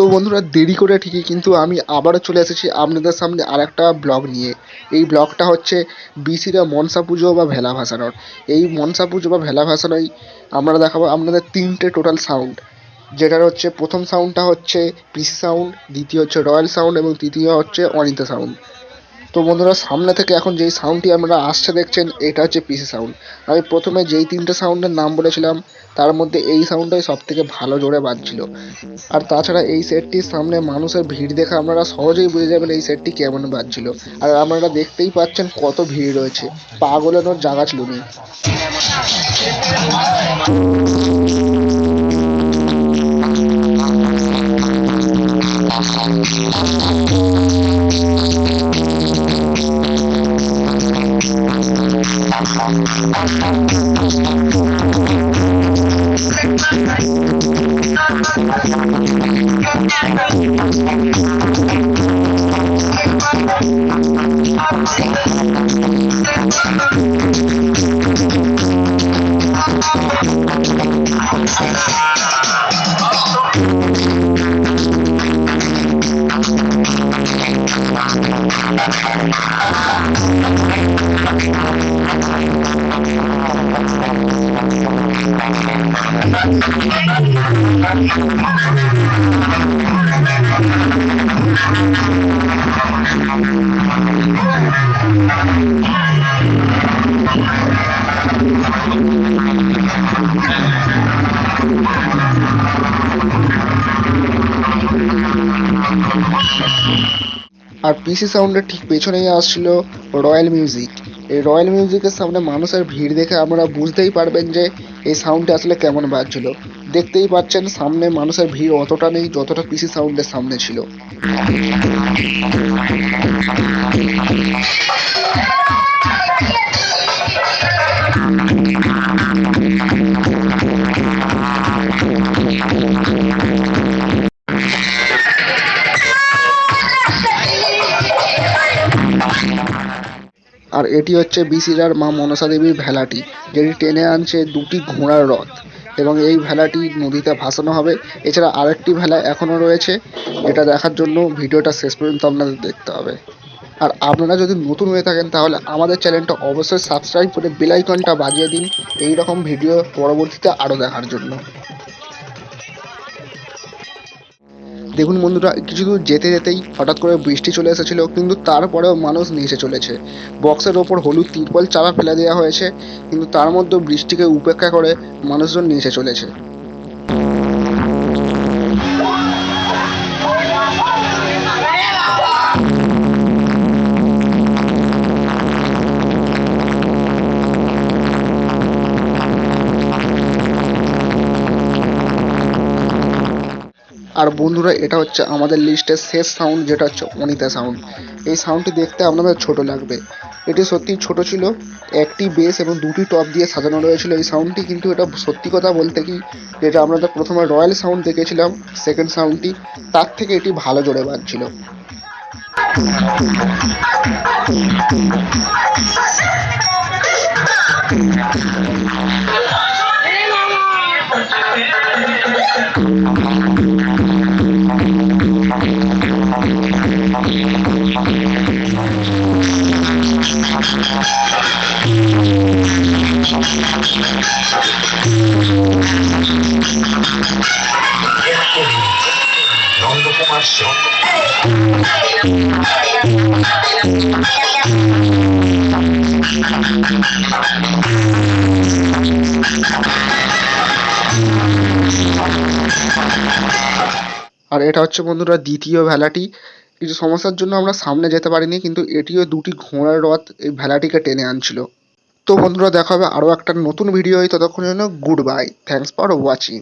তো বন্ধুরা, দেরি করে ঠিকই কিন্তু আমি আবারও চলে এসেছি আপনাদের সামনে আরেকটা ব্লগ নিয়ে। এই ব্লগটা হচ্ছে বিসিরা মনসা পুজো বা ভেলা ভাসানোর। এই মনসা পুজো বা ভেলা ভাসানোয় আমরা দেখাবো আপনাদের তিনটে টোটাল সাউন্ড, যেটার হচ্ছে প্রথম সাউন্ডটা হচ্ছে পিসি সাউন্ড, দ্বিতীয় হচ্ছে রয়্যাল সাউন্ড এবং তৃতীয় হচ্ছে অনিতা সাউন্ড। তো বন্ধুরা, সামনে থেকে এখন যেই সাউন্ডটি আপনারা আসছে দেখছেন, এটা হচ্ছে পিসি সাউন্ড। আমি প্রথমে যেই তিনটে সাউন্ডের নাম বলেছিলাম তার মধ্যে এই সাউন্ডটাই সব থেকে ভালো জোরে বাজছিল। আর তাছাড়া এই সেটটির সামনে মানুষের ভিড় দেখে আপনারা সহজেই বুঝে যাবেন এই সেটটি কেমন বাজছিল। আর আপনারা দেখতেই পাচ্ছেন কত ভিড় রয়েছে, পা গোলানোর জায়গা ছিল না। আর পিসি সাউন্ডের ঠিক পেছনেই আসছিল রয়্যাল মিউজিক। এই রয়্যাল মিউজিকের সামনে মানুষের ভিড় দেখে আপনারা বুঝতেই পারবেন যে এই সাউন্ডটা আসলে কেমন বাজছিল। দেখতেই পাচ্ছেন সামনে মানুষের ভিড় অতটা নেই যতটা পিসি সাউন্ডের সামনে ছিল। আর এটি হচ্ছে বিসিরার মা মনসা দেবীর ভেলাটি, যেটি টেনে আনছে দুটি ঘোড়ার রথ, এবং এই ভেলাটি নদীতে ভাসানো হবে। এছাড়া আরেকটি ভেলা এখনও রয়েছে, এটা দেখার জন্য ভিডিওটা শেষ পর্যন্ত আপনাদের দেখতে হবে। আর আপনারা যদি নতুন হয়ে থাকেন তাহলে আমাদের চ্যানেলটা অবশ্যই সাবস্ক্রাইব করে বেল আইকনটা বাজিয়ে দিন এই রকম ভিডিও পরবর্তীতে আরও দেখার জন্য। দেখুন বন্ধুরা, কিছু দূর যেতে যেতেই হঠাৎ করে বৃষ্টি চলে এসেছিল, কিন্তু তারপরেও মানুষ নিচে চলেছে। বক্সের ওপর হলুদ তিরপল চাপা ফেলে দেওয়া হয়েছে, কিন্তু তার মধ্যেও বৃষ্টিকে উপেক্ষা করে মানুষজন নিচে চলেছে। আর বন্ধুরা, এটা হচ্ছে আমাদের লিস্টের শেষ সাউন্ড, যেটা হচ্ছে অনিতা সাউন্ড। এই সাউন্ডটি দেখতে আপনাদের ছোট লাগবে, এটি সত্যি ছোট ছিল। একটি বেস এবং দুটি টপ দিয়ে সাজানো রয়েছিল এই সাউন্ডটি, কিন্তু এটা সত্যি কথা বলতে কি, যেটা আপনাদের প্রথমে রয়্যাল সাউন্ড দেখেছিলাম সেকেন্ড সাউন্ডটি, তার থেকে এটি ভালো জোরে বাজছিল। নন্দকুমার সেন। আর এটা হচ্ছে বন্ধুরা দ্বিতীয় ভেলাটি। কিছু সমস্যার জন্য আমরা সামনে যেতে পারিনি, কিন্তু এটিও দুটি ঘোড়ার রথ এই ভেলাটিকে টেনে আনছিল। তো বন্ধুরা, দেখা হবে আরও একটা নতুন ভিডিও। ততক্ষণের জন্য good bye, thanks for watching.